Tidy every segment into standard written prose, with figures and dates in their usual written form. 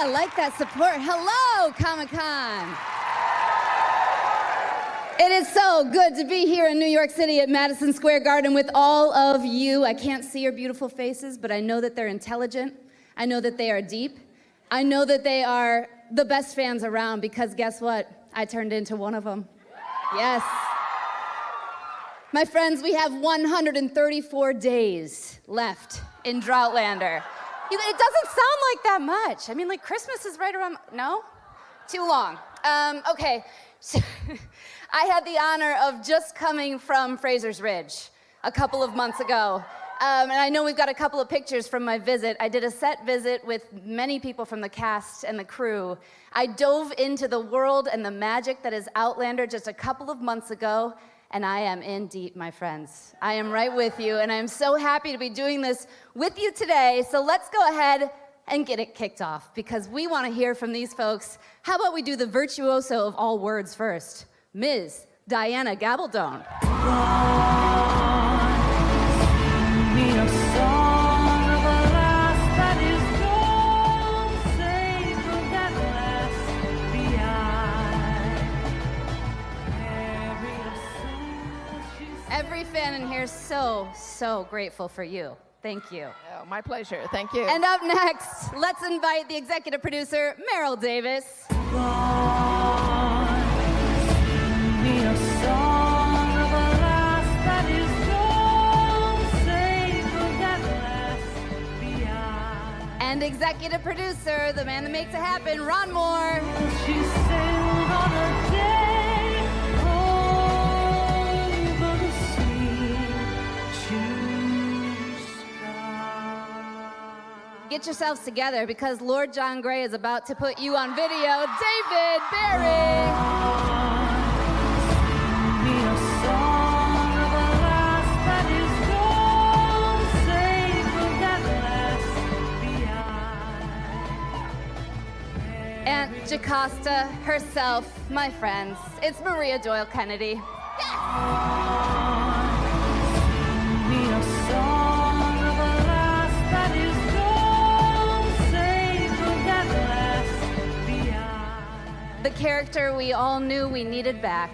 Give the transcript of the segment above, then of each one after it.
I like that support. Hello, Comic-Con. It is so good to be here in New York City at Madison Square Garden with all of you. I can't see your beautiful faces, but I know that they're intelligent. I know that they are deep. I know that they are the best fans around because guess what? I turned into one of them. Yes. My friends, we have 134 days left in Outlander. It doesn't sound like that much. I mean, like Christmas is right around, no? Too long. Okay, so I had the honor of just coming from Fraser's Ridge a couple of months ago. And I know we've got a couple of pictures from my visit. I did a set visit with many people from the cast and the crew. I dove into the world and the magic that is Outlander just a couple of months ago, and I am in deep, my friends. I am right with you, and I am so happy to be doing this with you today. So let's go ahead and get it kicked off, because we want to hear from these folks. How about we do the virtuoso of all words first, Ms. Diana Gabaldon. Every fan in here is so grateful for you. Thank you. Oh, my pleasure. Thank you. And up next, let's invite the executive producer, Meryl Davis. And executive producer, the man that makes it happen, Ron Moore. She sailed on a day over the sea to sky. Get yourselves together because Lord John Gray is about to put you on video. David Barry. Aunt Jocasta herself, my friends. It's Maria Doyle Kennedy. The character we all knew we needed back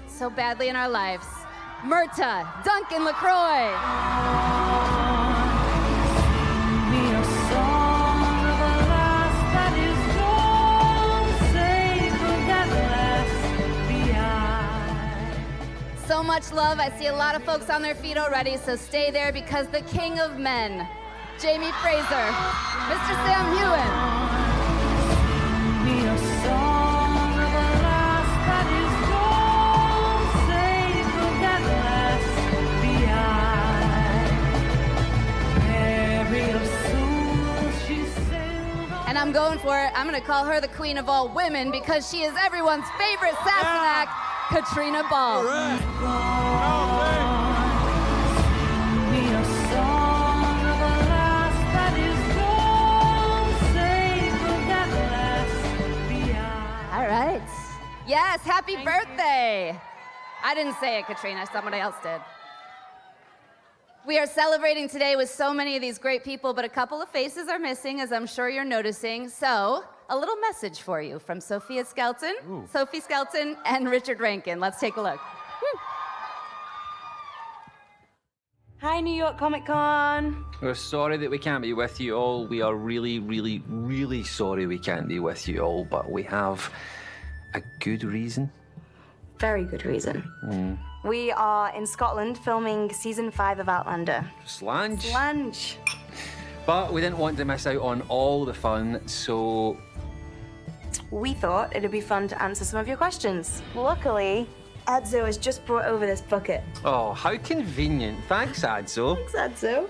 so badly in our lives, Myrta Duncan LaCroix. So much love. I see a lot of folks on their feet already, so stay there because the king of men, Jamie Fraser, Mr. Sam Hewen. And I'm going for it. I'm going to call her the queen of all women because she is everyone's favorite Sassenach, Katrina Ball. All right. Yes, happy birthday. I didn't say it, Katrina. Somebody else did. We are celebrating today with so many of these great people, but a couple of faces are missing, as I'm sure you're noticing. So, a little message for you from Sophie Skelton, and Richard Rankin. Let's take a look. Woo. Hi, New York Comic Con. We're sorry that we can't be with you all. We are really sorry we can't be with you all, but we have a good reason. Very good reason. We are in Scotland filming season 5 of Outlander. Slange. But we didn't want to miss out on all the fun, so we thought it'd be fun to answer some of your questions. Luckily, Adzo has just brought over this bucket. Oh, how convenient. Thanks, Adzo. Thanks, Adzo.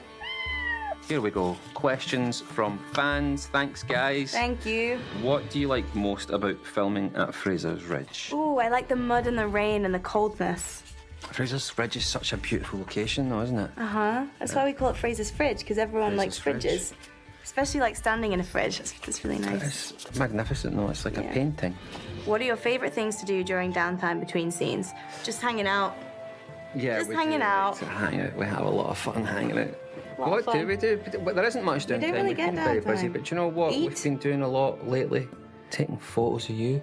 Here we go. Questions from fans. Thanks, guys. Thank you. What do you like most about filming at Fraser's Ridge? Ooh, I like the mud and the rain and the coldness. Fraser's Ridge is such a beautiful location, though, isn't it? Uh-huh. That's why we call it Fraser's Fridge, because everyone likes Fraser's fridges. Especially like standing in a fridge. It's really nice. It's magnificent, though. It's like a painting. What are your favorite things to do during downtime between scenes? Just hanging out. Yeah, Just hanging out. We hang out. We have a lot of fun hanging out. What do we do? But there isn't much downtime. don't really get very busy. downtime. But do you know what? Eat. We've been doing a lot lately. Taking photos of you.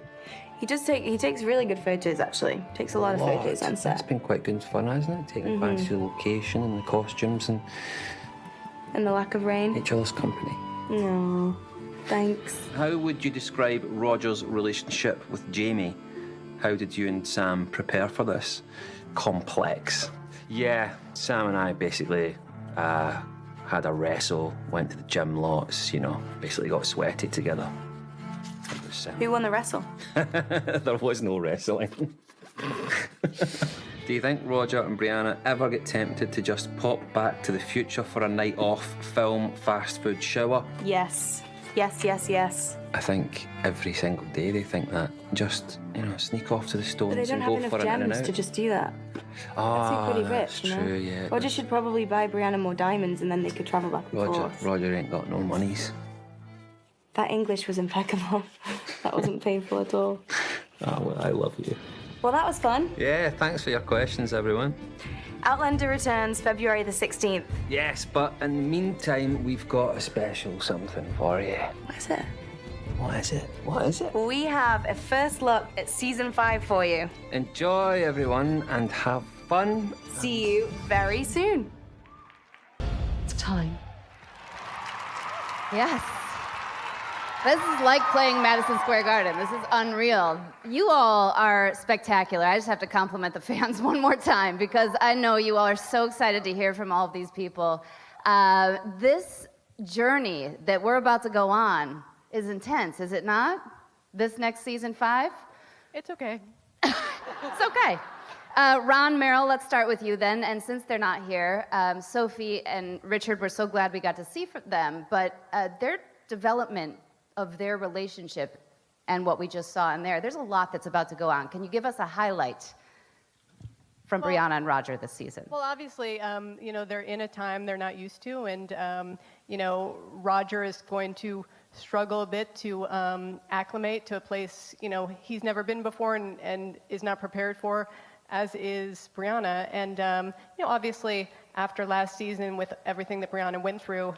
He takes really good photos, actually. Takes a lot of photos on set. It's been quite good fun, hasn't it? Taking back to the location and the costumes and And the lack of rain. each other's company. No, thanks. How would you describe Roger's relationship with Jamie? How did you and Sam prepare for this? Complex. Yeah, Sam and I basically had a wrestle, went to the gym lots, you know, basically got sweaty together. It was, Who won the wrestle? there was no wrestling. Do you think Roger and Brianna ever get tempted to just pop back to the future for a night off, film, fast food, shower? Yes. Yes, yes, yes. I think every single day they think that. Just, you know, sneak off to the Stones But they don't and have go enough for an in and gems out. to just do that. Ah, Pretty that's rich, you know? true, yeah. Roger should probably buy Brianna more diamonds and then they could travel back and forth. Roger ain't got no monies. That English was impeccable. That wasn't painful at all. Oh, well, I love you. Well, that was fun. Yeah, thanks for your questions, everyone. Outlander returns February the 16th. Yes, but in the meantime, we've got a special something for you. What is it? What is it? What is it? We have a first look at season 5 for you. Enjoy, everyone, and have fun. See you very soon. It's time. Yes. This is like playing Madison Square Garden. This is unreal. You all are spectacular. I just have to compliment the fans one more time because I know you all are so excited to hear from all of these people. This journey that we're about to go on is intense, is it not? This next season 5? It's okay. It's okay. Ron, Meryl, let's start with you then. And since they're not here, Sophie and Richard, we're so glad we got to see them, but their development of their relationship and what we just saw in there's a lot that's about to go on. Can you give us a highlight from Brianna and Roger this season? Well, obviously, you know, they're in a time they're not used to, and, you know, Roger is going to struggle a bit to acclimate to a place, you know, he's never been before and is not prepared for, as is Brianna. And, you know, obviously, after last season with everything that Brianna went through,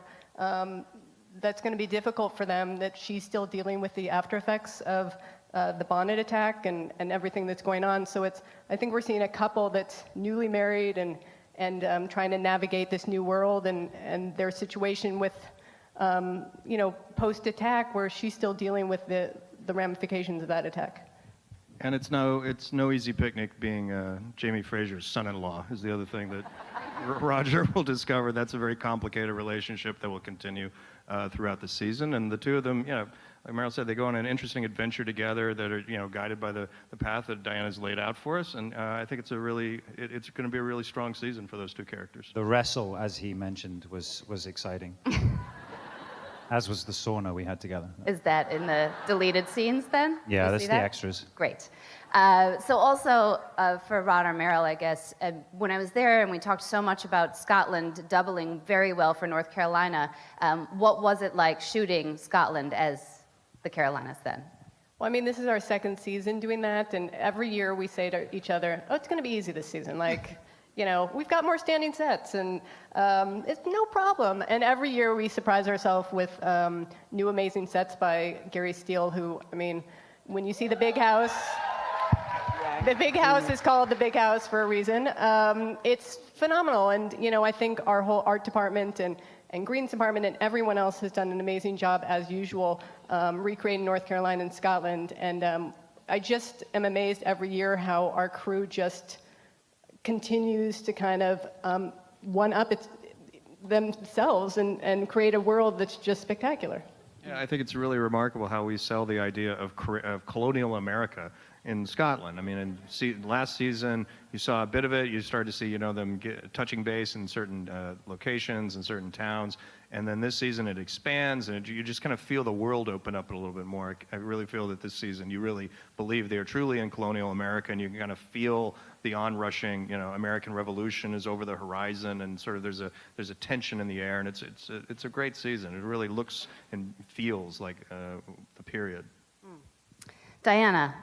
that's going to be difficult for them, that she's still dealing with the after effects of the bonnet attack and everything that's going on. So I think we're seeing a couple that's newly married and trying to navigate this new world and their situation with, you know, post-attack where she's still dealing with the ramifications of that attack. And it's no easy picnic being Jamie Fraser's son-in-law is the other thing that Roger will discover. That's a very complicated relationship that will continue throughout the season. And the two of them, you know, like Meryl said, they go on an interesting adventure together that are, you know, guided by the path that Diana's laid out for us. And I think it's it's going to be a really strong season for those two characters. The wrestle, as he mentioned, was exciting. As was the sauna we had together. Is that in the deleted scenes then? Yeah, You that's see the that? extras. Great. So also for Rod or Meryl, I guess, when I was there and we talked so much about Scotland doubling very well for North Carolina, what was it like shooting Scotland as the Carolinas then? Well, I mean, this is our second season doing that, and every year we say to each other, oh, it's going to be easy this season. Like, you know, we've got more standing sets, and it's no problem. And every year we surprise ourselves with new amazing sets by Gary Steele, who, I mean, when you see the big house, the big house is called the big house for a reason. It's phenomenal, and, you know, I think our whole art department and Green's department and everyone else has done an amazing job, as usual, recreating North Carolina and Scotland. And I just am amazed every year how our crew just continues to kind of one-up themselves and create a world that's just spectacular. Yeah, I think it's really remarkable how we sell the idea of colonial America in Scotland. I mean, last season, you saw a bit of it. You started to see, you know, them touching base in certain locations and certain towns. And then this season, it expands, and you just kind of feel the world open up a little bit more. I really feel that this season, you really believe they're truly in colonial America, and you can kind of feel the onrushing, you know, American Revolution is over the horizon, and sort of there's a tension in the air, and it's a great season. It really looks and feels like the period. Diana,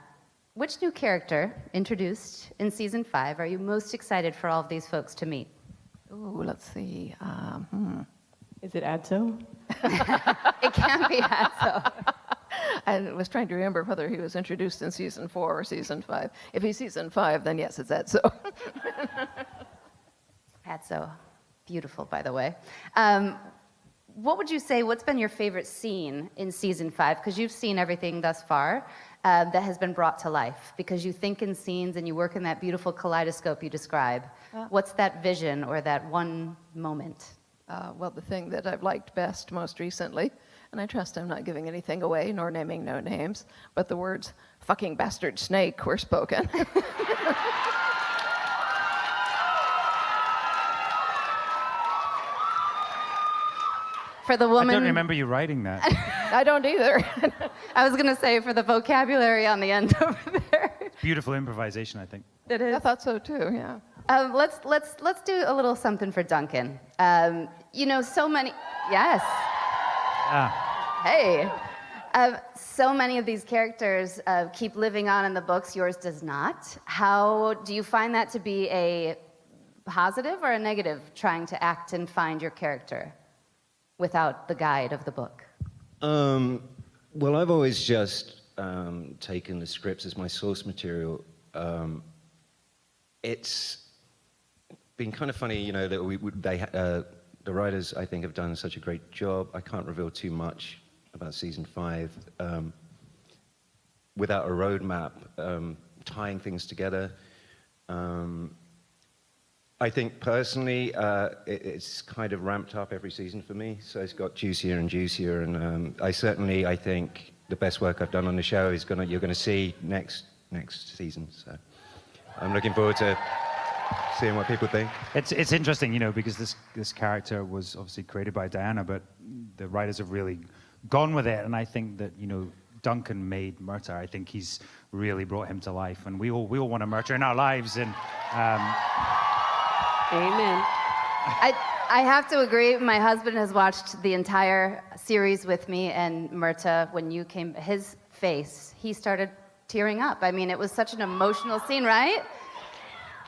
which new character introduced in season 5 are you most excited for all of these folks to meet? Ooh, let's see. Is it Adso? It can't be that, so. I was trying to remember whether he was introduced in season 4 or season 5. If he's season 5, then yes, it's Adso. Patso, beautiful, by the way. What would you say, what's been your favorite scene in season 5? Because you've seen everything thus far that has been brought to life. Because you think in scenes and you work in that beautiful kaleidoscope you describe. What's that vision or that one moment? Well, the thing that I've liked best most recently, and I trust I'm not giving anything away nor naming no names, but the words "fucking bastard snake" were spoken. For the woman... I don't remember you writing that. I don't either. I was going to say, for the vocabulary on the end over there. Beautiful improvisation, I think. It is. I thought so too, yeah. Let's do a little something for Duncan. You know, so many... Yes. Hey. So many of these characters keep living on in the books. Yours does not. How do you find that to be a positive or a negative, trying to act and find your character without the guide of the book? Well, I've always just taken the scripts as my source material. It's been kind of funny, you know, that the writers, I think, have done such a great job. I can't reveal too much about season 5 without a roadmap, tying things together. I think personally, it's kind of ramped up every season for me, so it's got juicier and juicier, and I think the best work I've done on the show is you're gonna see next season. So I'm looking forward to seeing what people think. It's interesting, you know, because this character was obviously created by Diana, but the writers have really gone with it, and I think that, you know, Duncan made Murta. I think he's really brought him to life, and we all want a Murta in our lives, and. Amen. I have to agree. My husband has watched the entire series with me, and Murta, when you came, his face, he started tearing up. I mean, it was such an emotional scene, right?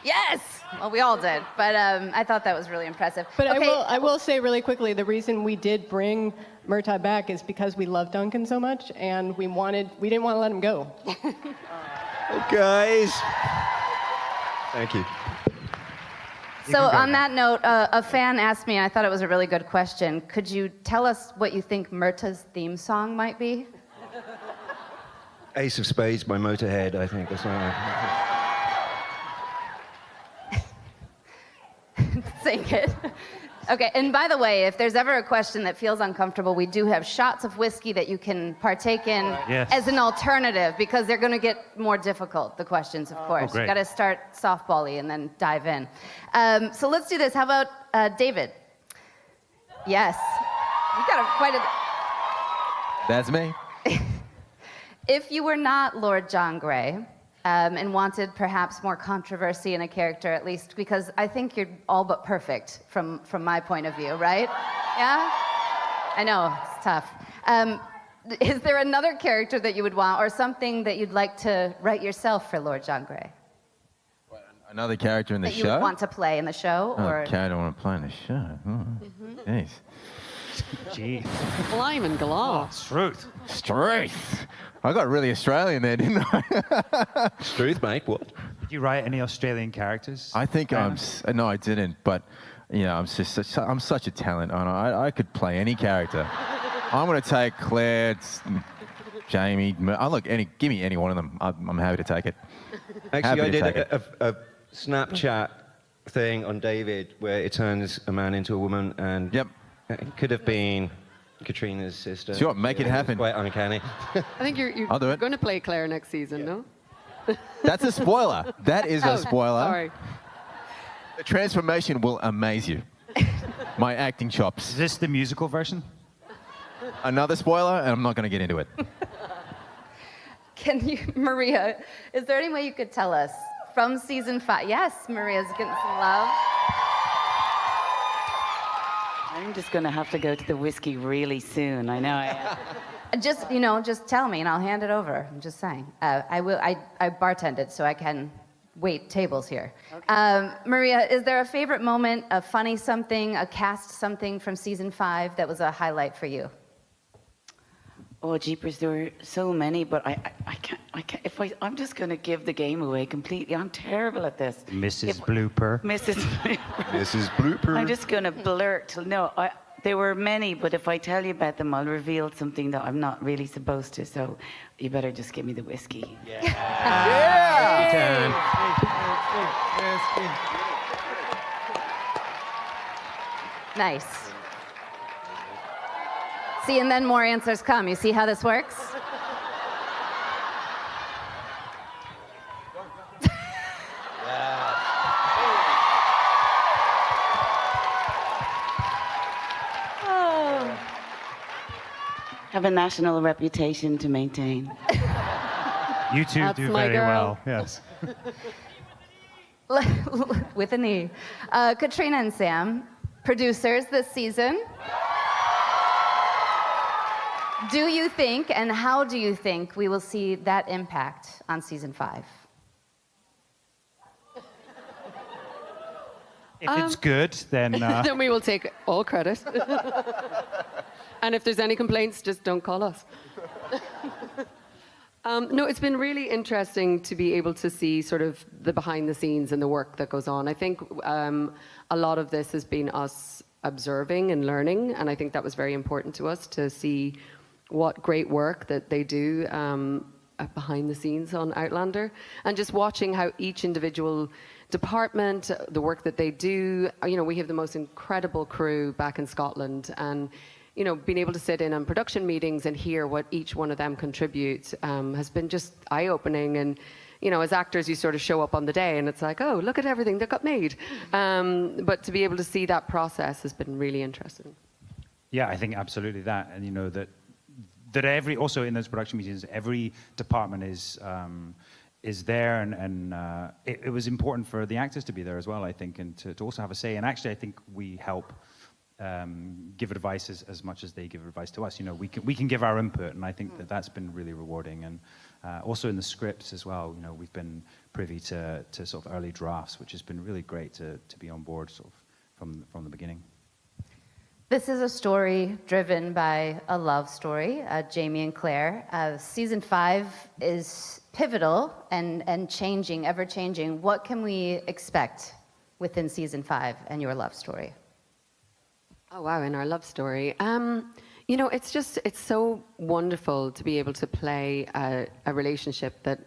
Yes! Well, we all did, but I thought that was really impressive. But okay. I will say really quickly, the reason we did bring Murta back is because we love Duncan so much, and we didn't want to let him go. Oh, guys. Thank you. So on that note, a fan asked me, and I thought it was a really good question, could you tell us what you think Murta's theme song might be? Ace of Spades by Motorhead, I think. That's Sing it. Okay, and by the way, if there's ever a question that feels uncomfortable, we do have shots of whiskey that you can partake in as an alternative, because they're going to get more difficult, the questions, of course. Great. You've got to start softball-y and then dive in. So let's do this. How about David? Yes. You got quite a... That's me. If you were not Lord John Grey, and wanted perhaps more controversy in a character, at least, because I think you're all but perfect from my point of view, right? Yeah? I know, it's tough. Is there another character that you would want, or something that you'd like to write yourself for Lord John Grey? Another character in the that show? You would want to play in the show? Or... Okay, I don't want to play in the show. Jeez. Gee. Blimey and galah. Truth. Strength. I got really Australian there, didn't I? Truth, mate. What? Did you write any Australian characters? I think no, I didn't. But you know, I'm such a talent. I could play any character. I'm gonna take Claire, Jamie. Give me any one of them. I'm happy to take it. Actually, I did a Snapchat thing on David where it turns a man into a woman, and it could have been Katrina's sister. Sure, make it happen. Quite uncanny. I think you're going to play Claire next season, no? That's a spoiler. That is a spoiler. Sorry. The transformation will amaze you. My acting chops. Is this the musical version? Another spoiler, and I'm not going to get into it. Can you, Maria, is there any way you could tell us from season 5? Yes, Maria's getting some love. I'm just going to have to go to the whiskey really soon. I know I am. Just tell me and I'll hand it over. I'm just saying. I bartended, so I can wait tables here. Maria, is there a favorite moment, a funny something, a cast something from season 5 that was a highlight for you? Oh, jeepers, there were so many, but I can't, I'm just going to give the game away completely. I'm terrible at this. Mrs. Blooper. Mrs. Blooper. Mrs. Blooper. I'm just going to blurt. No, there were many, but if I tell you about them, I'll reveal something that I'm not really supposed to, so you better just give me the whiskey. Yeah. Nice. See, and then more answers come. You see how this works? Have a national reputation to maintain. You two That's do my very girl. well, yes. With an E. Katrina and Sam, producers this season. Do you think, and how do you think, we will see that impact on season 5? If it's good, then... Then we will take all credit. And if there's any complaints, just don't call us. No, it's been really interesting to be able to see sort of the behind the scenes and the work that goes on. I think a lot of this has been us observing and learning, and I think that was very important to us to see what great work that they do behind the scenes on Outlander, and just watching how each individual department, the work that they do. You know, we have the most incredible crew back in Scotland, and you know, being able to sit in on production meetings and hear what each one of them contributes has been just eye-opening. And you know, as actors, you sort of show up on the day and it's like, oh, look at everything that got made. But to be able to see that process has been really interesting. Yeah, I think absolutely that. And you know, that every, also in those production meetings, every department is there, and it was important for the actors to be there as well, I think, and to also have a say. And actually, I think we help give advice as much as they give advice to us. You know, we can give our input, and I think that's been really rewarding. And also in the scripts as well, you know, we've been privy to sort of early drafts, which has been really great to be on board sort of from the beginning. This is a story driven by a love story, Jamie and Claire. Season 5 is pivotal and changing, ever changing. What can we expect within season 5 and your love story? Oh, wow, in our love story. You know, it's so wonderful to be able to play a relationship that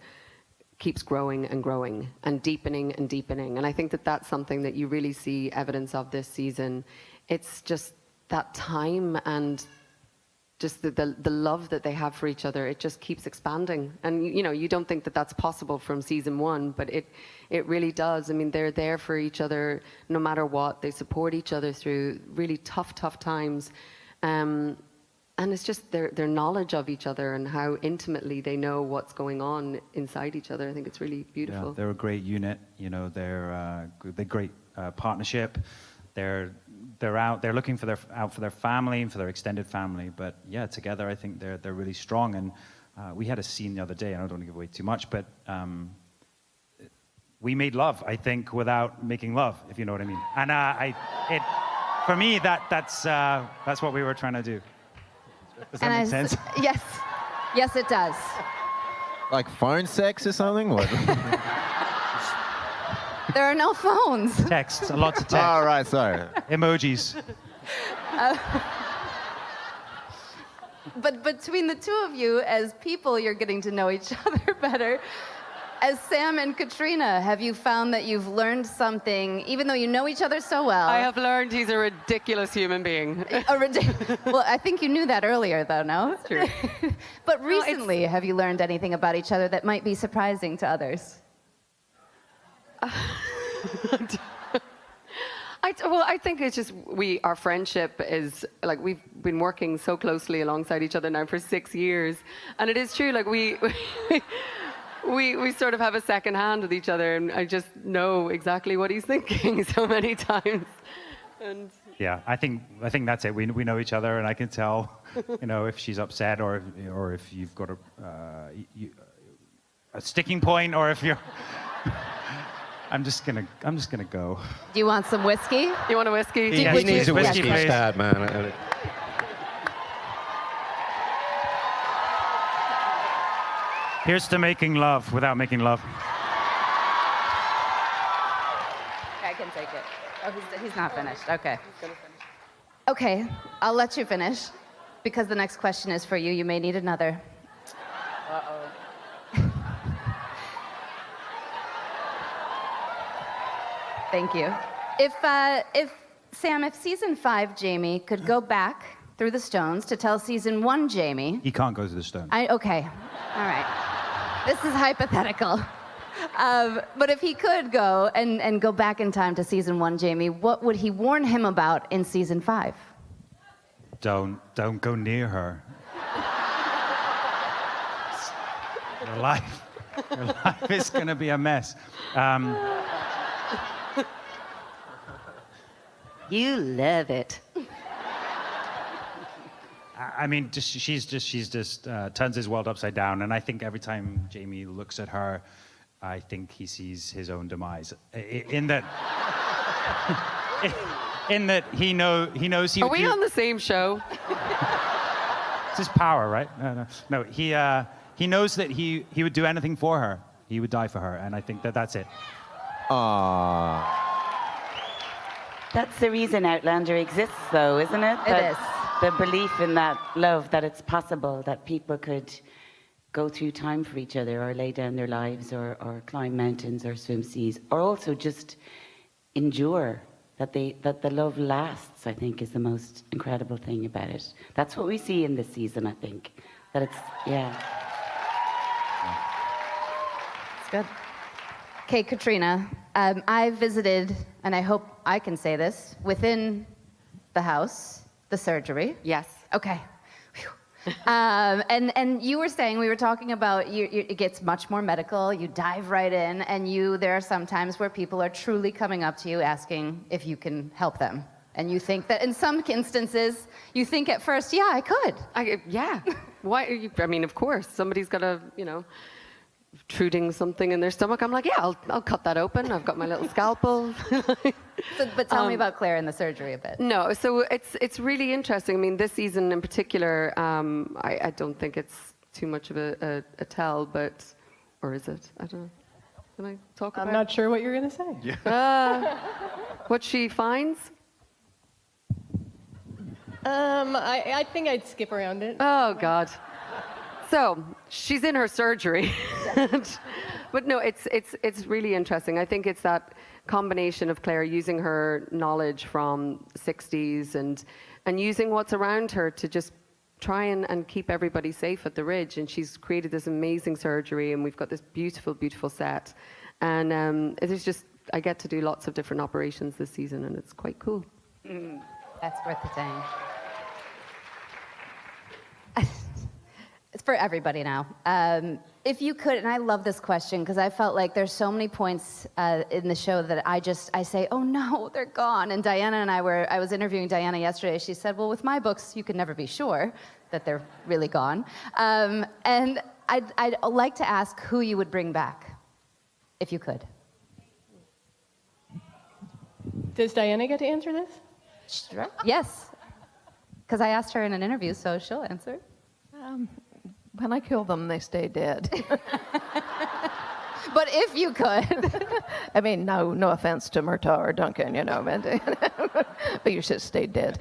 keeps growing and growing and deepening and deepening. And I think that that's something that you really see evidence of this season. It's just that time and just the love that they have for each other. It just keeps expanding. And, you know, you don't think that that's possible from season 1, but it really does. I mean, they're there for each other no matter what. They support each other through really tough times. And it's just their knowledge of each other and how intimately they know what's going on inside each other. I think it's really beautiful. Yeah, they're a great unit. You know, they're great partnership. They're looking for their family and for their extended family. But yeah, together I think they're really strong. And we had a scene the other day, and I don't want to give away too much, but we made love, I think, without making love, if you know what I mean. And for me, that's what we were trying to do. Does that make sense? Yes, it does. Like phone sex or something? What? There are no phones. Text, lots of text. Oh, right, sorry. Emojis. But between the two of you, as people, you're getting to know each other better. As Sam and Katrina, have you found that you've learned something, even though you know each other so well? I have learned he's a ridiculous human being. Well, I think you knew that earlier, though, no? That's true. But recently, have you learned anything about each other that might be surprising to others? I think it's just our friendship is like we've been working so closely alongside each other now for 6 years, and it is true. Like we sort of have a second hand with each other, and I just know exactly what he's thinking so many times. And yeah, I think that's it. We know each other, and I can tell, you know, if she's upset or if you've got a sticking point, or if you're. I'm just gonna go. Do you want some whiskey? You want a whiskey? Yeah, He needs a whiskey, whiskey please. stab, man. Here's to making love without making love. I can take it. Oh, he's not finished. Okay. Okay, I'll let you finish because the next question is for you. You may need another. Thank you. If Sam, if season 5 Jamie could go back through the stones to tell season 1 Jamie. He can't go to the stone. Okay. All right. This is hypothetical. But if he could go and go back in time to season 1 Jamie, what would he warn him about in season 5? Don't go near her. Your life is gonna be a mess. You love it. I mean, she's just turns his world upside down, and I think every time Jamie looks at her, I think he sees his own demise. In that he knows he. Are we on the same show? It's his power, right? No. He knows that he would do anything for her. He would die for her, and I think that's it. That's the reason Outlander exists, though, isn't it? It is. The belief in that love, that it's possible that people could go through time for each other or lay down their lives or climb mountains or swim seas or also just endure, that the love lasts, I think, is the most incredible thing about it. That's what we see in this season, I think. That it's, yeah. It's good. Okay, Katrina, I visited, and I hope I can say this, within the house, the surgery. Yes. Okay. Phew. And you were saying, we were talking about, it gets much more medical, you dive right in, and there are some times where people are truly coming up to you asking if you can help them. And you think that in some instances, you think at first, yeah, I could. Yeah. Why? I mean, of course, somebody's got a, protruding something in their stomach. I'm like, yeah, I'll cut that open. I've got my little scalpel. But tell me about Claire and the surgery a bit. No, so it's really interesting. I mean, this season in particular, I don't think it's too much of a tell, but, or is it? I don't know. Can I talk about I'm not sure what you're going to say. Yeah. What she finds? I think I'd skip around it. Oh, God. So she's in her surgery, but no, it's really interesting. I think it's that combination of Claire using her knowledge from the 60s and using what's around her to just try and keep everybody safe at the Ridge. And she's created this amazing surgery, and we've got this beautiful, beautiful set. And it is just, I get to do lots of different operations this season, and it's quite cool. That's worth the saying. It's for everybody now. If you could, and I love this question because I felt like there's so many points in the show that I say, oh no, they're gone. And Diana and I was interviewing Diana yesterday. She said, well, with my books, you can never be sure that they're really gone. And I'd like to ask who you would bring back, if you could. Does Diana get to answer this? Sure. Yes, because I asked her in an interview, so she'll answer. When I kill them, they stay dead. But if you could. I mean, no offense to Murtaugh or Duncan, but you should stay dead.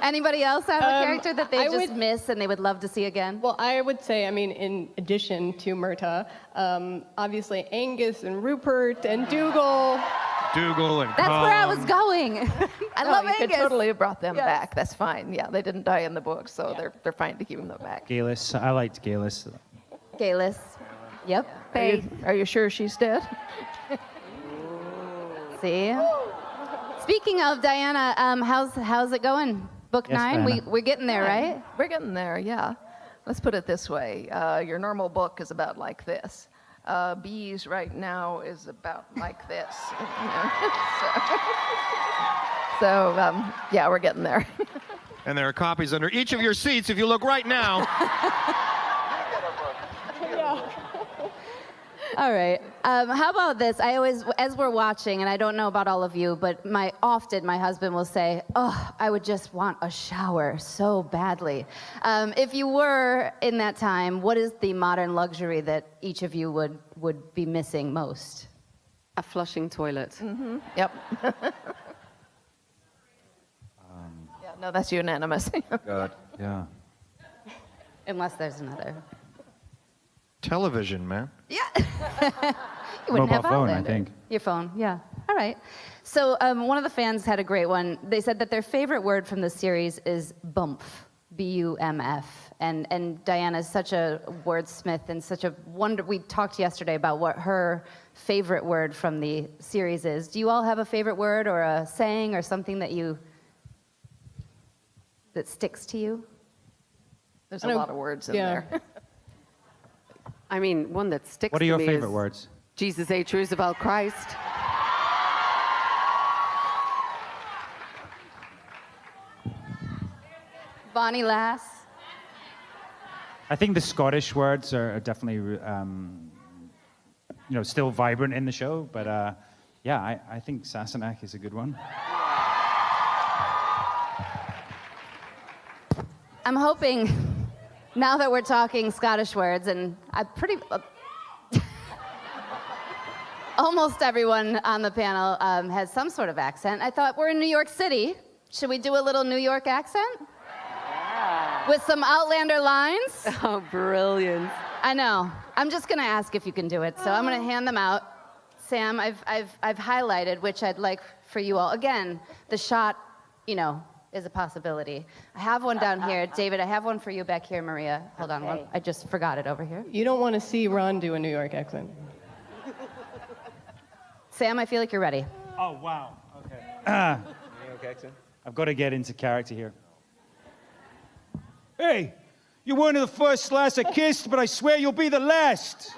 Anybody else have a character that they just miss and they would love to see again? Well, I would say, I mean, in addition to Murtaugh, obviously Angus and Rupert and Dougal. Dougal and That's where I was going. I love you Angus. could totally have brought them back. That's fine. Yeah, they didn't die in the book, so they're fine to keep them back. Galis, I liked Galis. Galis. Yep. Are you sure she's dead? See? Speaking of Diana, how's it going? Book 9? We're getting there, right? We're getting there, yeah. Let's put it this way. Your normal book is about like this. Bees right now is about like this. So yeah, we're getting there. And there are copies under each of your seats if you look right now. All right. How about this? I always, as we're watching, and I don't know about all of you, but often my husband will say, "Oh, I would just want a shower so badly." If you were in that time, what is the modern luxury that each of you would be missing most? A flushing toilet. Mm-hmm. Yep. Yeah, no, that's unanimous. God. Yeah. Unless there's another. Television, man. Yeah. You wouldn't Mobile have phone, I Outlander. think. Your phone, yeah. All right. So one of the fans had a great one. They said that their favorite word from the series is bumf, B-U-M-F. And Diana is such a wordsmith and such a wonder. We talked yesterday about what her favorite word from the series is. Do you all have a favorite word or a saying or something that sticks to you? There's a lot of words in there. I mean, one that sticks What to are your me favorite is words? Jesus H. Roosevelt Christ. Bonnie Lass. I think the Scottish words are definitely, still vibrant in the show. But yeah, I think Sassenach is a good one. I'm hoping, now that we're talking Scottish words, and almost everyone on the panel has some sort of accent. I thought we're in New York City. Should we do a little New York accent? Yeah. With some Outlander lines? Oh, brilliant. I know. I'm just going to ask if you can do it, so I'm going to hand them out. Sam, I've highlighted which I'd like for you all. Again, the shot, is a possibility. I have one down here. David, I have one for you back here. Maria, hold on. Okay. I just forgot it over here. You don't want to see Ron do a New York accent. Sam, I feel like you're ready. Oh, wow. Okay. New York accent? I've got to get into character here. Hey, you're one of the first lads I kissed, but I swear you'll be the last.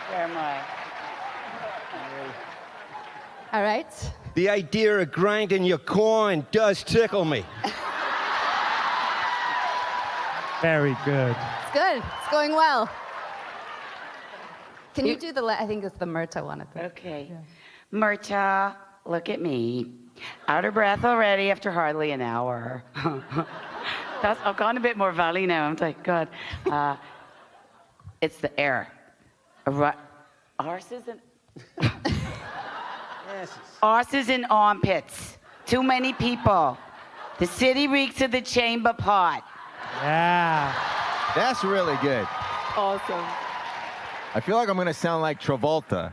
Where am I? All right. The idea of grinding your corn does tickle me. Very good. It's good. It's going well. Can you do I think it's the Myrta one. Okay. Yeah. Myrta, look at me. Out of breath already after hardly an hour. I've gone a bit more valley now. I'm like, God. It's the air. Horses and... Horses and armpits. Too many people. The city reeks of the chamber pot. Yeah. That's really good. Awesome. I feel like I'm going to sound like Travolta.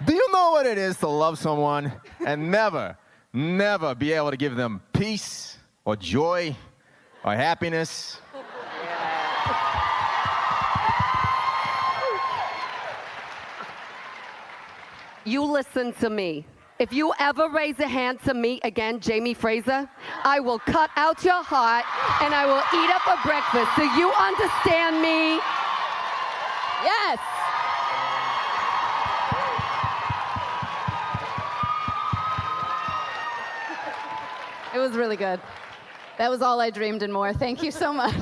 Do you know what it is to love someone and never be able to give them peace or joy or happiness? You listen to me. If you ever raise a hand to me again, Jamie Fraser, I will cut out your heart and I will eat up a breakfast. Do you understand me? Yes. It was really good. That was all I dreamed and more. Thank you so much.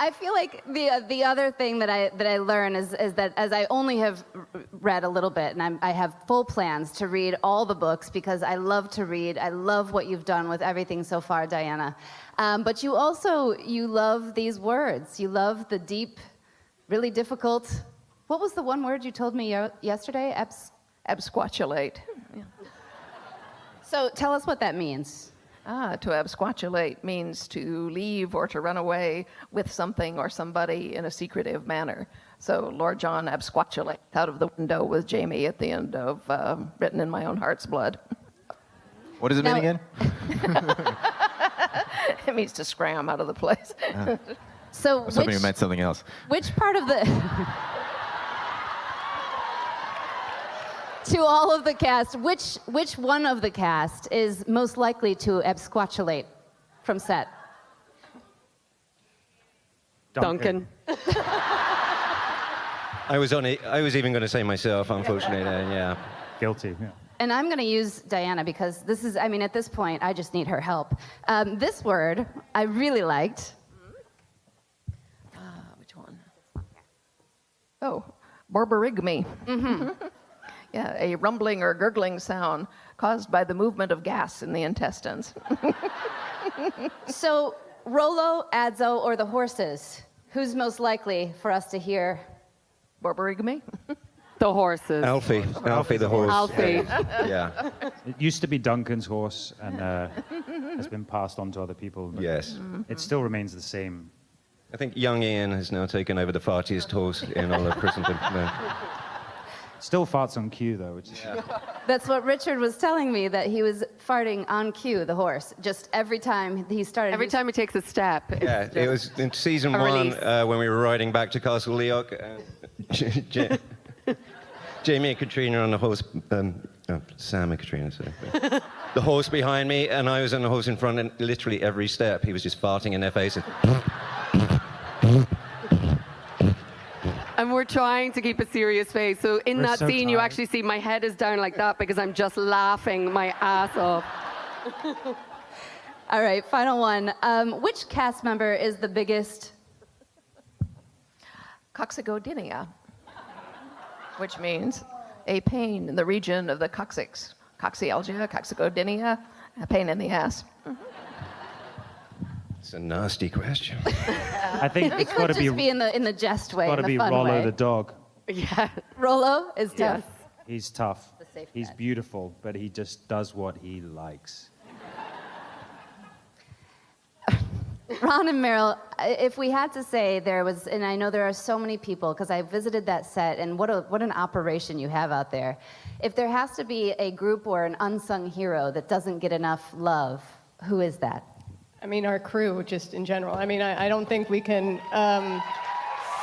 I feel like the other thing that I learn is that as I only have read a little bit, and I have full plans to read all the books because I love to read. I love what you've done with everything so far, Diana. But you love these words. You love the deep, really difficult. What was the one word you told me yesterday? Absquatulate. Yeah. So tell us what that means. To absquatulate means to leave or to run away with something or somebody in a secretive manner. So Lord John absquatulate out of the window with Jamie at the end of Written in My Own Heart's Blood. What does it mean again? It means to scram out of the place. So I was hoping it meant something else. Which part of the... To all of the cast, which one of the cast is most likely to absquatulate from set? Duncan. I was even going to say myself, unfortunately. Yeah. Guilty. Yeah. and I'm going to use Diana because this is, I mean, at this point, I just need her help. This word I really liked. Which one? Oh, borborygmi. Yeah, a rumbling or gurgling sound caused by the movement of gas in the intestines. So, Rollo, Adzo, or the horses? Who's most likely for us to hear? Borborygmi? The horses. Alfie the horse. Alfie. Yeah. It used to be Duncan's horse and has been passed on to other people. But Yes. it still remains the same. I think young Ian has now taken over the fartiest horse in all of Christendom. No. Still farts on cue, though. Which is, That's what Richard was telling me, that he was farting on cue, the horse, just every time he started. Every time he takes a step. Yeah, it was in season one when we were riding back to Castle Iorque. Jamie and Katrina on the horse. Sam and Katrina, sorry. The horse behind me, and I was on the horse in front, and literally every step he was just farting in their faces. And we're trying to keep a serious face. So in We're that so scene, you tired. actually see my head is down like that because I'm just laughing my ass off. All right, final one. Which cast member is the biggest? Coxagodynia, which means a pain in the region of the coccyx. Coxyalgia, coxagodynia, a pain in the ass. It's a nasty question. I think It it's got could to be just be in the jest way, got in to the be fun Rollo way. the dog. Yeah. Rollo is tough. Yes. He's tough. The safe He's bet. beautiful, but he just does what he likes. Ron and Meryl, if we had to say there was, and I know there are so many people because I visited that set, and what an operation you have out there. If there has to be a group or an unsung hero that doesn't get enough love, who is that? I mean, our crew, just in general. I mean, I don't think we can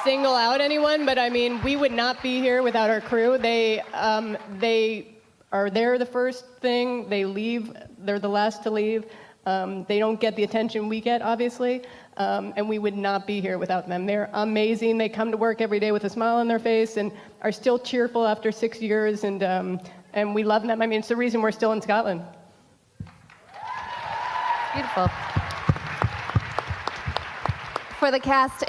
single out anyone, but I mean, we would not be here without our crew. They are there the first thing, they leave, they're the last to leave. They don't get the attention we get, obviously, and we would not be here without them. They're amazing. They come to work every day with a smile on their face and are still cheerful after 6 years, and we love them. I mean, it's the reason we're still in Scotland. Beautiful. For the cast,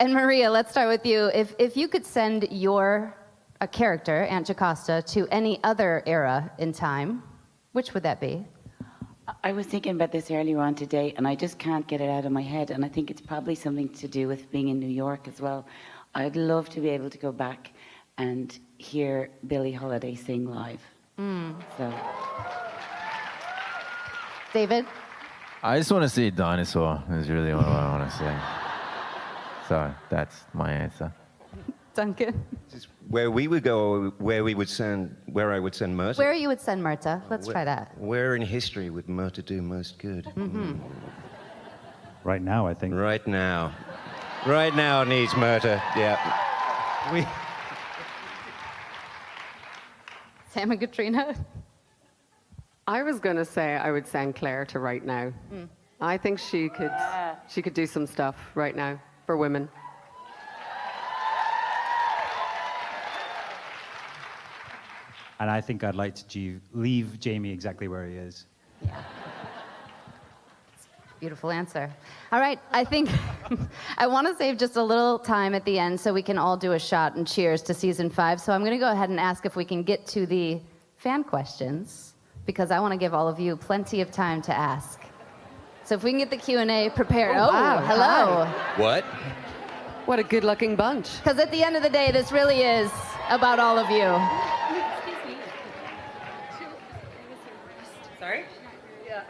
and Maria, let's start with you. If you could send a character, Aunt Jocasta, to any other era in time, which would that be? I was thinking about this earlier on today, and I just can't get it out of my head. And I think it's probably something to do with being in New York as well. I'd love to be able to go back and hear Billie Holiday sing live. So, David? I just want to see a dinosaur, is really what I want to see. So that's my answer. Duncan? Where we would go, where I would send Myrta. Where you would send Marta? Let's try that. Where in history would Myrta do most good? Right now, I think. Right now. Right now needs Myrta, yeah. Sam and Katrina? I was going to say I would send Claire to right now. I think she could do some stuff right now for women. And I think I'd like to leave Jamie exactly where he is. Beautiful answer. All right, I think I want to save just a little time at the end so we can all do a shot and cheers to season 5. So I'm going to go ahead and ask if we can get to the fan questions, because I want to give all of you plenty of time to ask. So if we can get the Q&A prepared. Oh, wow. Hello. What? What a good-looking bunch. Because at the end of the day, this really is about all of you. Sorry? Yeah,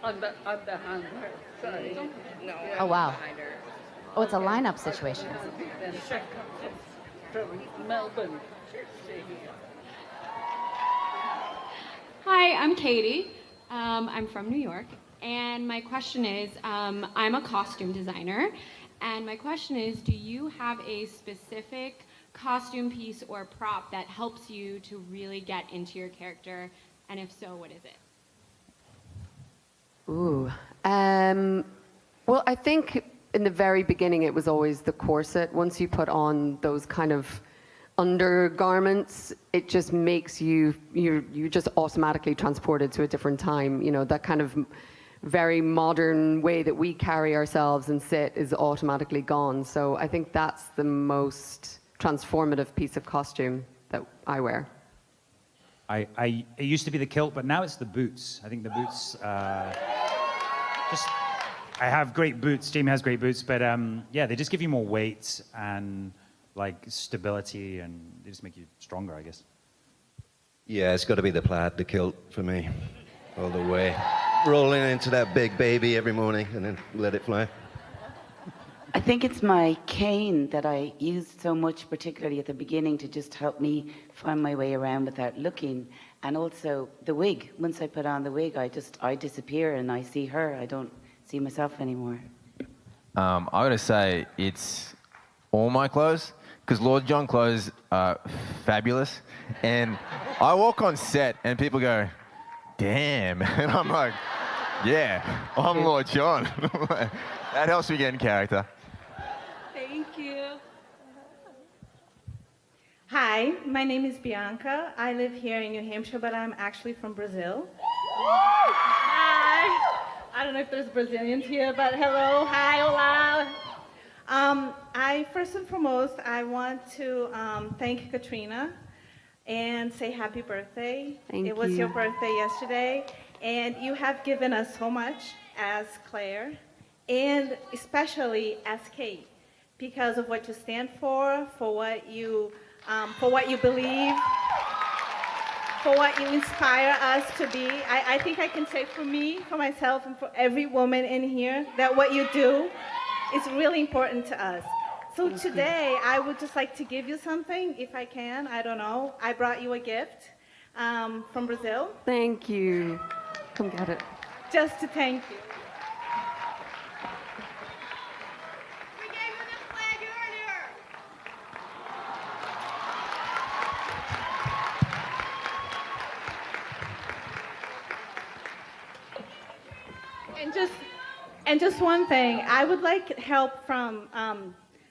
I'm behind her. Sorry. No. Oh, wow. Oh, it's a lineup situation. From Melbourne. Hi, I'm Katie. I'm from New York, and my question is, I'm a costume designer, and my question is, do you have a specific costume piece or prop that helps you to really get into your character, and if so, what is it? Ooh. Well, I think in the very beginning it was always the corset. Once you put on those kind of undergarments, it just makes you're just automatically transported to a different time. You know, that kind of very modern way that we carry ourselves and sit is automatically gone. So I think that's the most transformative piece of costume that I wear. It used to be the kilt, but now it's the boots. I think the boots, I have great boots, Jamie has great boots, but yeah, they just give you more weight and like stability, and they just make you stronger, I guess. Yeah, it's got to be the plaid, the kilt for me, all the way. Rolling into that big baby every morning and then let it fly. I think it's my cane that I used so much, particularly at the beginning, to just help me find my way around without looking. And also the wig. Once I put on the wig, I disappear and I see her. I don't see myself anymore. I gotta say, it's all my clothes, because Lord John clothes are fabulous. And I walk on set and people go, damn. And I'm like, yeah, I'm Lord John. That helps me get in character. Thank you. Hi, my name is Bianca. I live here in New Hampshire, but I'm actually from Brazil. Hi. I don't know if there's Brazilians here, but hello, hi, hola. First and foremost, I want to thank Katrina and say happy birthday. Thank It was you. your birthday yesterday, and you have given us so much as Claire, and especially as Kate, because of what you stand for what you believe, for what you inspire us to be. I think I can say for me, for myself, and for every woman in here, that what you do is really important to us. So today, I would just like to give you something, if I can. I don't know. I brought you a gift from Brazil. Thank you. Come get it. Just to thank you. And just one thing, I would like help from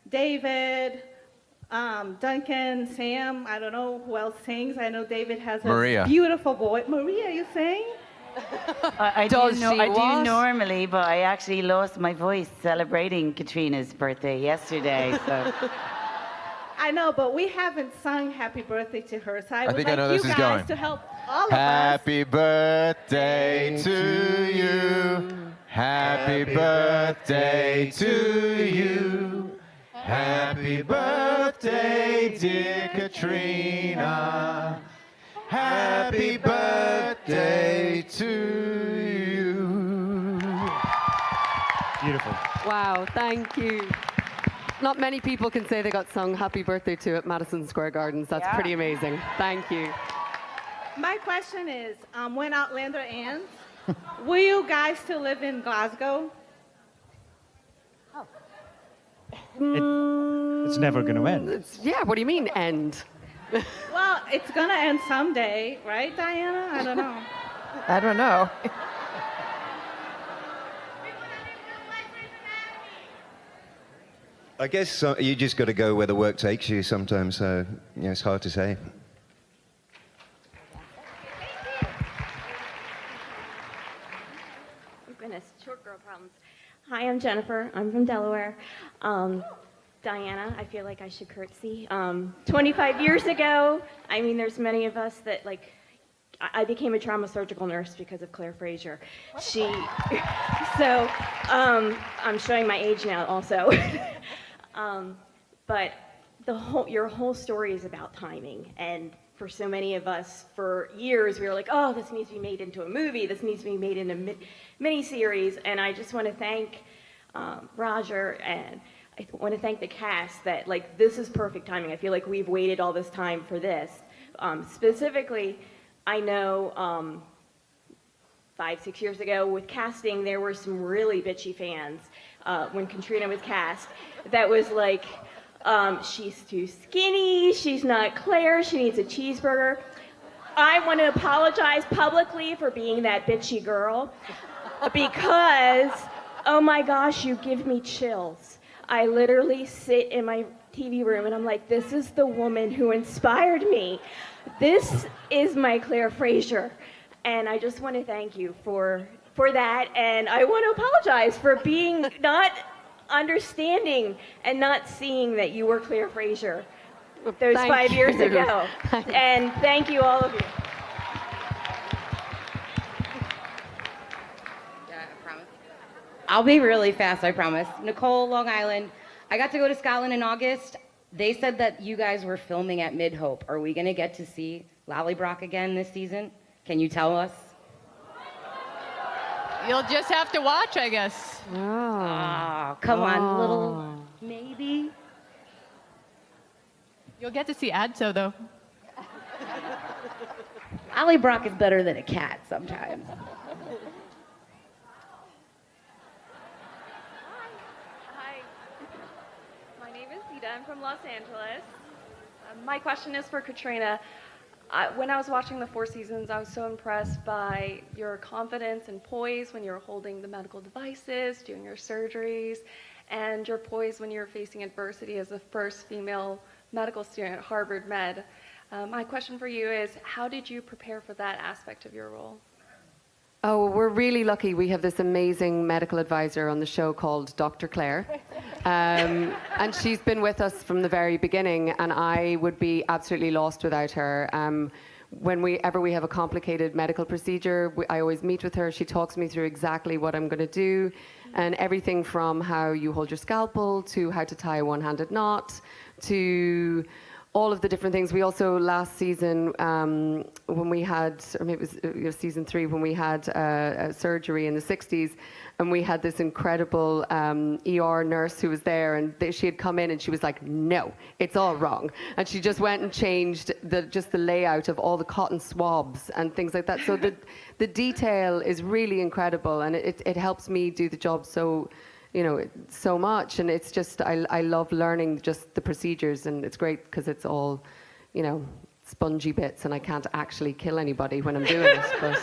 David, Duncan, Sam. I don't know who else sings. I know David has a beautiful voice. Maria, you sing? I do normally, but I actually lost my voice celebrating Katrina's birthday yesterday. So. I know, but we haven't sung Happy Birthday to her, so I would think like I know you this is guys going. to help all of Happy birthday to you. Happy birthday to you. Happy birthday, dear Katrina. Happy birthday to you. Beautiful. Wow, thank you. Not many people can say they got sung Happy Birthday to at Madison Square Gardens. That's pretty amazing. Thank you. My question is, when Outlander ends, will you guys still live in Glasgow? It's never going to end. Yeah, what do you mean, end? Well, it's going to end someday, right, Diana? I don't know. I don't know. I guess you just got to go where the work takes you sometimes, so yeah, it's hard to say. Goodness, short girl problems. Hi, I'm Jennifer. I'm from Delaware. Diana, I feel like I should curtsy. 25 years ago, I mean, there's many of us that, like, I became a trauma surgical nurse because of Claire Fraser. So, I'm showing my age now also. But your whole story is about timing, and for so many of us, for years, we were like, oh, this needs to be made into a movie, this needs to be made into a mini-series, and I just want to thank Roger, and I want to thank the cast that, like, this is perfect timing. I feel like we've waited all this time for this. Specifically, I know 5-6 years ago with casting, there were some really bitchy fans when Katrina was cast that was like, she's too skinny, she's not Claire, she needs a cheeseburger. I want to apologize publicly for being that bitchy girl because, oh my gosh, you give me chills. I literally sit in my TV room, and I'm like, this is the woman who inspired me. This is my Claire Fraser. And I just want to thank you for that. And I want to apologize for being not understanding and not seeing that you were Claire Fraser those 5 years ago. And thank you, all of you. I'll be really fast, I promise. Nicole, Long Island. I got to go to Scotland in August. They said that you guys were filming at Mid-Hope. Are we going to get to see Lallybroch again this season? Can you tell us? You'll just have to watch, I guess. Oh, come on, little maybe. You'll get to see Adso, though. Lallybroch is better than a cat sometimes. Hi, my name is Zita. I'm from Los Angeles. My question is for Katrina. When I was watching the 4 seasons, I was so impressed by your confidence and poise when you were holding the medical devices, doing your surgeries, and your poise when you were facing adversity as the first female medical student at Harvard Med. My question for you is, how did you prepare for that aspect of your role? Oh, we're really lucky. We have this amazing medical advisor on the show called Dr. Claire. And she's been with us from the very beginning, and I would be absolutely lost without her. Whenever we have a complicated medical procedure, I always meet with her. She talks me through exactly what I'm going to do, and everything from how you hold your scalpel to how to tie a one-handed knot to all of the different things. We also, last season, when we had, or maybe it was season 3, when we had a surgery in the 60s, and we had this incredible ER nurse who was there, and she had come in and she was like, no, it's all wrong. And she just went and changed just the layout of all the cotton swabs and things like that. So the detail is really incredible, and it helps me do the job so much. And it's just, I love learning just the procedures, and it's great because it's all, spongy bits, and I can't actually kill anybody when I'm doing it. But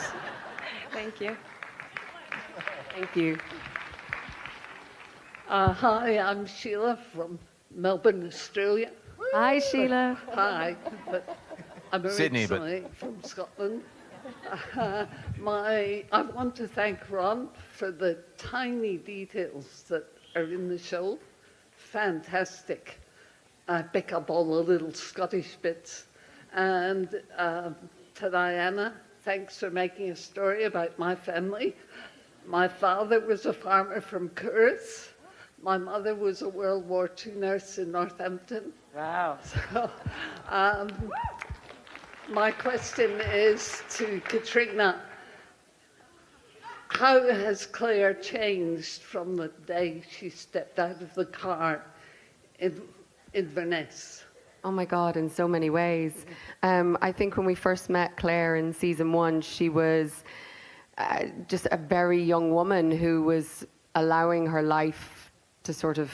Thank you. thank you. Hi, I'm Sheila from Melbourne, Australia. Hi, Sheila. Hi, but I'm Sydney, originally from Scotland. I want to thank Ron for the tiny details that are in the show. Fantastic. I pick up all the little Scottish bits. And to Diana, thanks for making a story about my family. My father was a farmer from Curtis. My mother was a World War II nurse in Northampton. Wow. So, my question is to Katrina. How has Claire changed from the day she stepped out of the car in Inverness? Oh my God, in so many ways. I think when we first met Claire in season 1, she was just a very young woman who was allowing her life to sort of,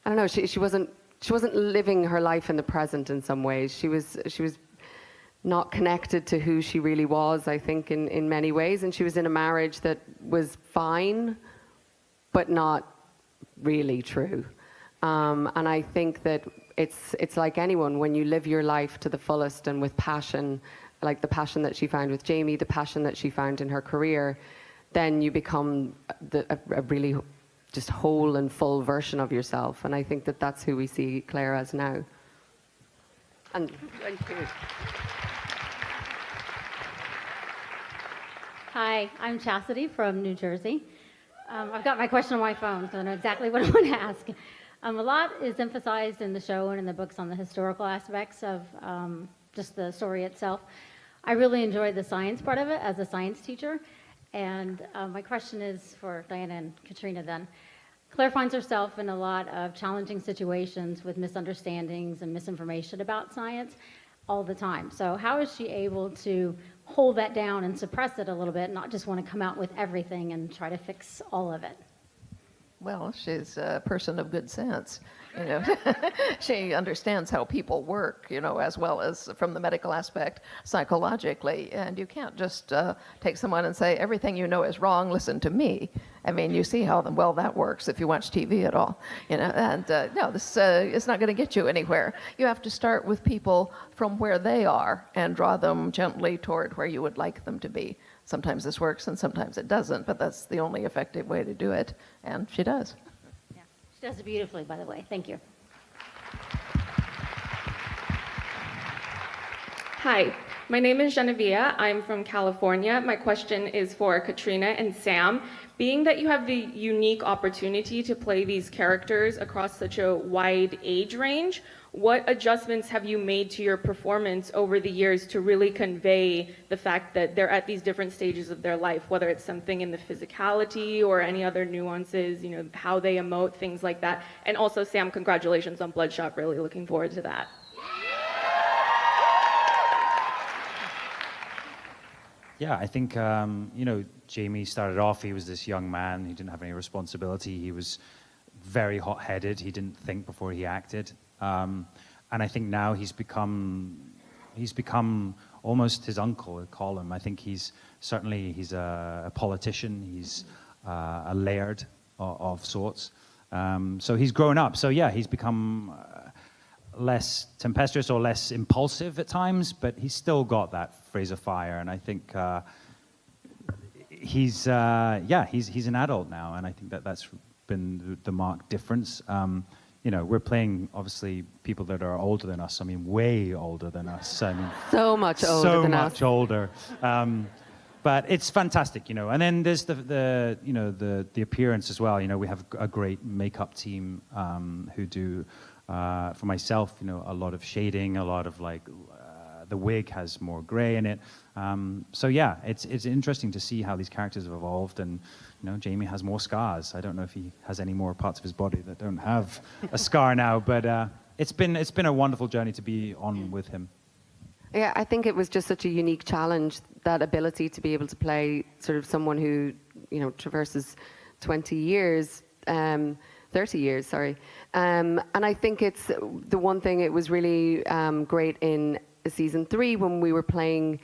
I don't know, she wasn't living her life in the present in some ways. She was not connected to who she really was, I think, in many ways. And she was in a marriage that was fine, but not really true. And I think that it's like anyone, when you live your life to the fullest and with passion, like the passion that she found with Jamie, the passion that she found in her career, then you become a really just whole and full version of yourself. And I think that that's who we see Claire as now. And Thank you. Hi, I'm Chastity from New Jersey. I've got my question on my phone, so I know exactly what I want to ask. A lot is emphasized in the show and in the books on the historical aspects of just the story itself. I really enjoyed the science part of it as a science teacher. And my question is for Diana and Katrina then. Claire finds herself in a lot of challenging situations with misunderstandings and misinformation about science all the time. So how is she able to hold that down and suppress it a little bit, not just want to come out with everything and try to fix all of it? Well, she's a person of good sense. You know, she understands how people work, you know, as well as from the medical aspect, psychologically. And you can't just take someone and say, everything you know is wrong, listen to me. I mean, you see how well that works if you watch TV at all, you know. And no, this is not going to get you anywhere. You have to start with people from where they are and draw them gently toward where you would like them to be. Sometimes this works and sometimes it doesn't, but that's the only effective way to do it. And she does. She does it beautifully, by the way. Thank you. Hi, my name is Genevieve. I'm from California. My question is for Katrina and Sam. Being that you have the unique opportunity to play these characters across such a wide age range, what adjustments have you made to your performance over the years to really convey the fact that they're at these different stages of their life, whether it's something in the physicality or any other nuances, you know, how they emote, things like that? And also, Sam, congratulations on Bloodshot. Really looking forward to that. Yeah, I think, you know, Jamie started off, he was this young man, he didn't have any responsibility, he was very hot-headed, he didn't think before he acted. And I think now he's become almost his uncle, I call him. I think he's a politician, he's a laird of sorts. So he's grown up. So yeah, he's become less tempestuous or less impulsive at times, but he's still got that Fraser fire. And I think he's an adult now, and I think that's been the marked difference. You know, we're playing, obviously, people that are older than us. I mean, way older than us. I mean, so much older than us. So much older. But it's fantastic, you know. And then there's the appearance as well. You know, we have a great makeup team who do, for myself, you know, a lot of shading, a lot of like, the wig has more gray in it. So yeah, it's interesting to see how these characters have evolved. And you know, Jamie has more scars. I don't know if he has any more parts of his body that don't have a scar now, but it's been a wonderful journey to be on with him. Yeah, I think it was just such a unique challenge, that ability to be able to play sort of someone who, you know, traverses 30 years, sorry. And I think it's the one thing, it was really great in season 3 when we were playing.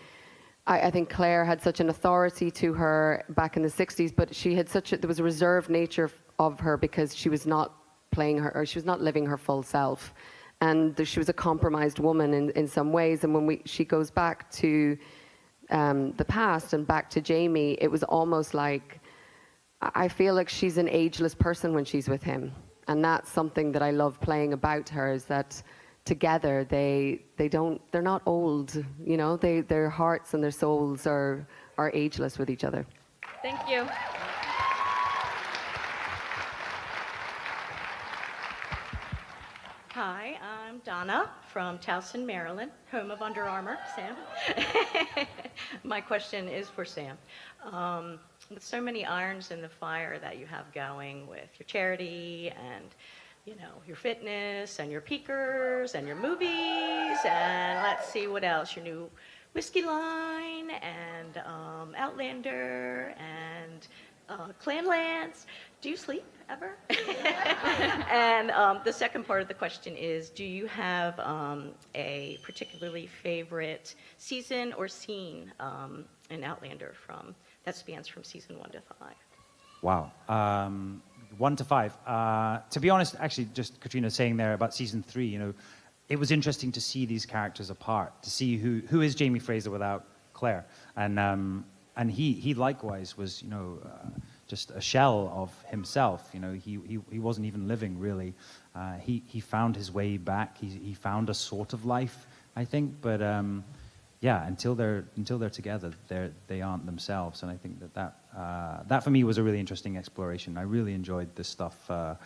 I think Claire had such an authority to her back in the 60s, but she had there was a reserved nature of her because she was not playing her, or she was not living her full self. And she was a compromised woman in some ways. And when she goes back to the past and back to Jamie, it was almost like, I feel like she's an ageless person when she's with him. And that's something that I love playing about her, is that together they're not old, you know, their hearts and their souls are ageless with each other. Thank you. Hi, I'm Donna from Towson, Maryland, home of Under Armour, Sam. My question is for Sam. With so many irons in the fire that you have going with your charity and, you know, your fitness and your peakers and your movies and let's see what else, your new whiskey line and Outlander and Clanlands. Do you sleep ever? And the second part of the question is, do you have a particularly favorite season or scene in Outlander that spans from season 1 to 5? Wow. 1 to 5. To be honest, actually, just Katrina saying there about season 3, you know, it was interesting to see these characters apart, to see who is Jamie Fraser without Claire. And he likewise was, you know, just a shell of himself. You know, he wasn't even living really. He found his way back. He found a sort of life, I think. But yeah, until they're together, they aren't themselves. And I think that for me was a really interesting exploration. I really enjoyed this stuff. There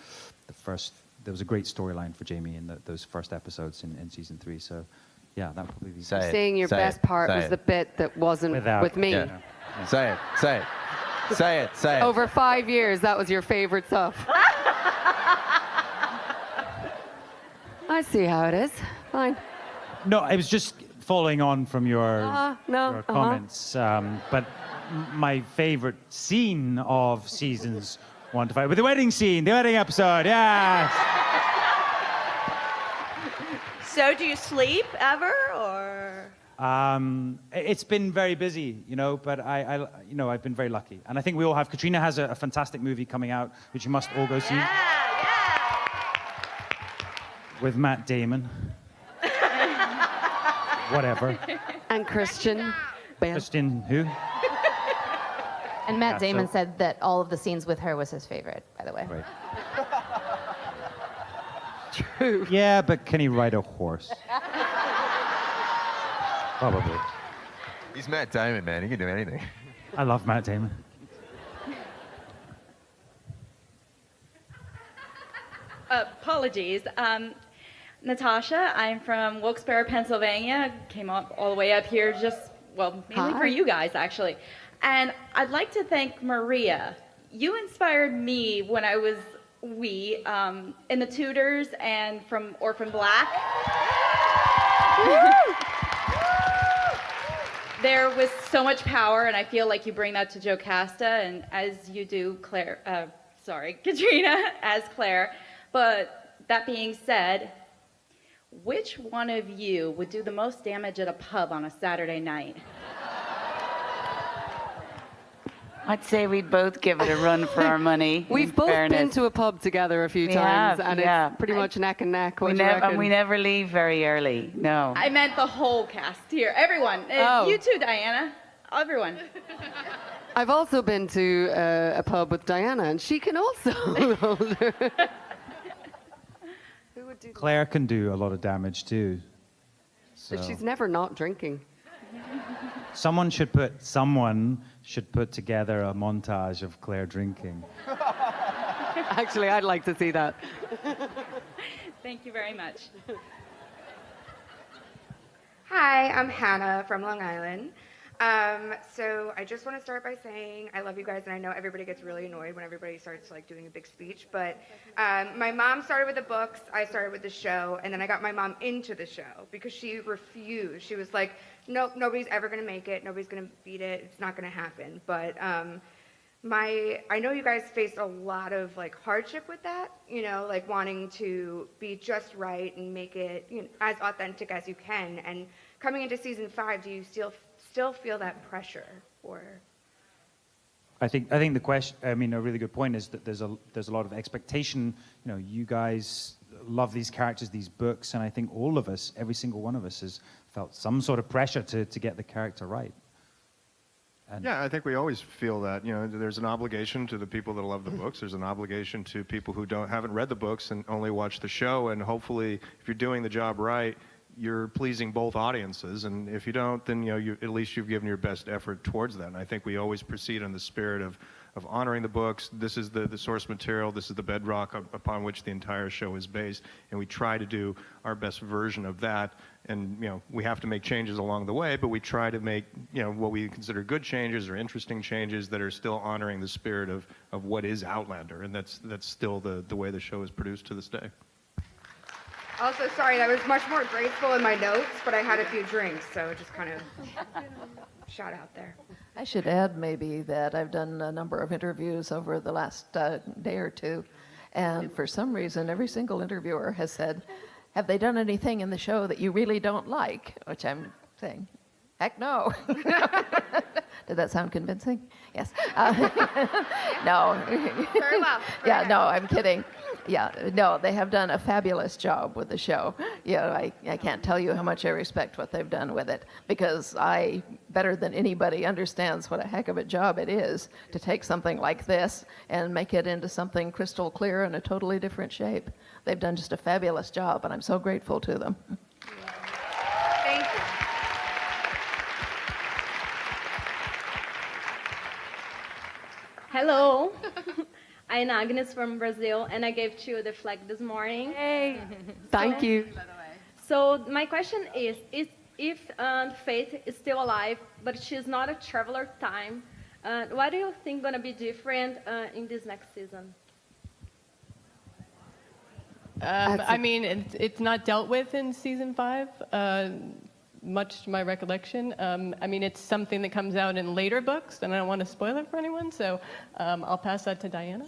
was a great storyline for Jamie in those first episodes in season 3. So yeah, that would probably be. Saying your best part was the bit that wasn't with me. Yeah. Say it. Say it. Over 5 years, that was your favorite stuff. I see how it is. Fine. No, it was just following on from your comments. But my favorite scene of seasons Want to fight with the wedding scene, the wedding episode, yeah. So do you sleep ever, or? It's been very busy, you know, but I've been very lucky. And I think we all have. Katrina has a fantastic movie coming out, which you must all go see. With Matt Damon. Whatever. And Christian Bale. Christian who? And Matt Yeah, Damon so- said that all of the scenes with her was his favorite, by the way. Right. True. Yeah, but can he ride a horse? Probably. He's Matt Damon, man. He can do anything. I love Matt Damon. Apologies. Natasha, I'm from Wilkes-Barre, Pennsylvania. Came all the way up here mainly for you guys, actually. And I'd like to thank Maria. You inspired me when I was wee in The Tudors and from Orphan Black. There was so much power, and I feel like you bring that to Jocasta, and as you do Katrina as Claire. But that being said, which one of you would do the most damage at a pub on a Saturday night? I'd say we'd both give it a run for our money. We've both been to a pub together a few times, and it's pretty much neck and neck. What do you reckon? And we never leave very early, no. I meant the whole cast here, everyone. Oh. You too, Diana. Everyone. I've also been to a pub with Diana, and she can also hold her. Claire can do a lot of damage too. But So she's never not drinking. someone should put together a montage of Claire drinking. Actually, I'd like to see that. Thank you very much. Hi, I'm Hannah from Long Island. So I just want to start by saying I love you guys, and I know everybody gets really annoyed when everybody starts like doing a big speech, but my mom started with the books, I started with the show, and then I got my mom into the show because she refused. She was like, nope, nobody's ever going to make it, nobody's going to beat it, it's not going to happen. But I know you guys faced a lot of like hardship with that, you know, like wanting to be just right and make it, you know, as authentic as you can. And coming into season 5, do you still feel that pressure, or? I think the question, I mean, a really good point is that there's a lot of expectation. You know, you guys love these characters, these books, and I think all of us, every single one of us, has felt some sort of pressure to get the character right. And Yeah, I think we always feel that. You know, there's an obligation to the people that love the books. There's an obligation to people who haven't read the books and only watch the show. And hopefully, if you're doing the job right, you're pleasing both audiences. And if you don't, then at least you've given your best effort towards that. And I think we always proceed in the spirit of honoring the books. This is the source material. This is the bedrock upon which the entire show is based. And we try to do our best version of that. And we have to make changes along the way, but we try to make what we consider good changes or interesting changes that are still honoring the spirit of what is Outlander. And that's still the way the show is produced to this day. Also, sorry, that was much more graceful in my notes, but I had a few drinks, so just kind of shout out there. I should add maybe that I've done a number of interviews over the last day or two, and for some reason, every single interviewer has said, have they done anything in the show that you really don't like? Which I'm saying, heck no. Did that sound convincing? Yes. No. Very well. Yeah, no, I'm kidding. Yeah, no, they have done a fabulous job with the show. I can't tell you how much I respect what they've done with it, because I, better than anybody, understands what a heck of a job it is to take something like this and make it into something crystal clear in a totally different shape. They've done just a fabulous job, and I'm so grateful to them. Thank you. Hello. I'm Agnes from Brazil, and I gave you the flag this morning. Hey, thank you. So my question is if Faith is still alive, but she's not a traveler time, what do you think going to be different in this next season? I mean, it's not dealt with in season 5. much to my recollection. I mean, it's something that comes out in later books, and I don't want to spoil it for anyone, so I'll pass that to Diana.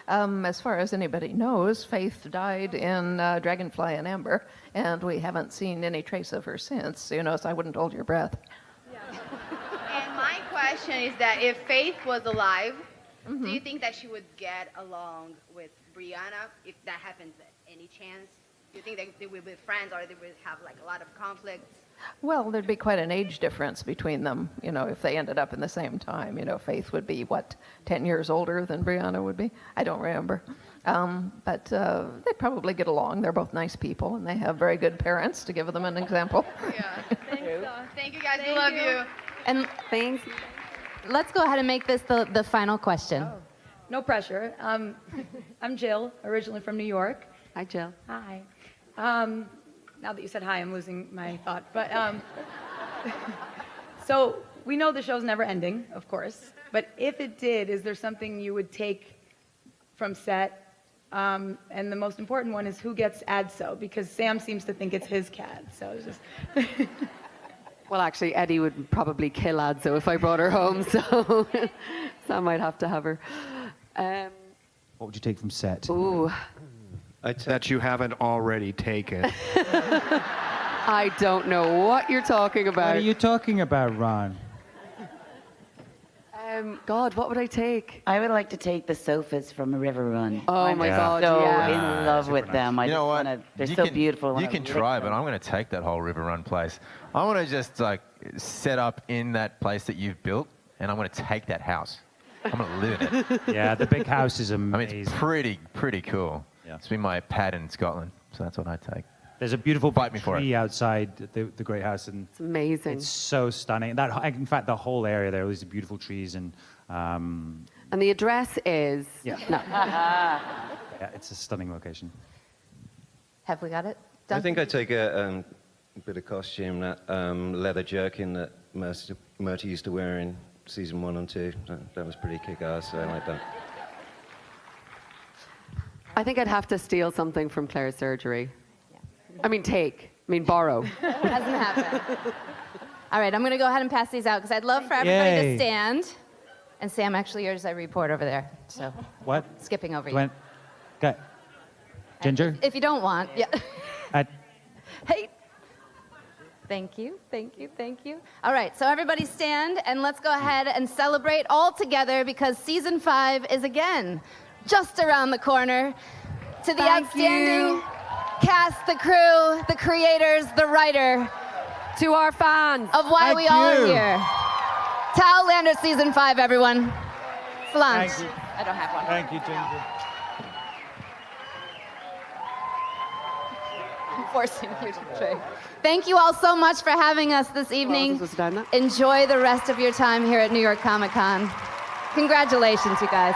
As far as anybody knows, Faith died in Dragonfly and Amber, and we haven't seen any trace of her since, so I wouldn't hold your breath. And my question is that if Faith was alive, do you think that she would get along with Brianna if that happens? Any chance? Do you think that they will be friends, or they will have like a lot of conflicts? Well, there'd be quite an age difference between them, if they ended up in the same time. Faith would be, 10 years older than Brianna would be? I don't remember. But they probably get along. They're both nice people, and they have very good parents to give them an example. Yeah. Thank you, guys. We love you. And thanks. Let's go ahead and make this the final question. Oh, no pressure. I'm Jill, originally from New York. Hi, Jill. Hi. Now that you said hi, I'm losing my thought. But so we know the show's never ending, of course. But if it did, is there something you would take from set? And the most important one is who gets Adso, because Sam seems to think it's his cat. So it's just. Well, actually, Eddie would probably kill Adso if I brought her home, so I might have to have her. What would you take from set? Ooh. That you haven't already taken. I don't know what you're talking about. What are you talking about, Ron? God, what would I take? I would like to take the sofas from River Run. Oh my God, so yes. in love with them. I You know just what? wanna, they're You so can- beautiful. I You wanna can lick try, them. but I'm going to take that whole River Run place. I want to just set up in that place that you've built, and I'm going to take that house. I'm going to live in it. Yeah, the big house is amazing. I mean, it's pretty cool. Yeah. It's been my pad in Scotland, so that's what I take. There's a beautiful Fight me for it. tree outside the great house, and it's amazing. It's so stunning. In fact, the whole area there, all these beautiful trees, and the address is. Yeah. No. Yeah, it's a stunning location. Have we got it? I think I'd take a bit of costume, that leather jerkin that Murty used to wear in season 1 and 2. That was pretty kick-ass, so I like that. I think I'd have to steal something from Claire's surgery. I mean, borrow. Doesn't happen. All right, I'm going to go ahead and pass these out because I'd love for everybody Yay. to stand. And Sam, actually, yours I report over there. So What? skipping over you. Okay. Ginger? If you don't want, yeah. I- Hey. Thank you, thank you, thank you. All right, so everybody stand and let's go ahead and celebrate all together because season 5 is again just around the corner. To the outstanding cast, the crew, the creators, the writer. To our fans. Of why Thank we all are you. here. To Outlander season 5, everyone. Slant. Thank you. I don't have one. Thank you, Ginger. I'm forcing you to pray. Thank you all so much for having us this evening. Enjoy the rest of your time here at New York Comic Con. Congratulations, you guys.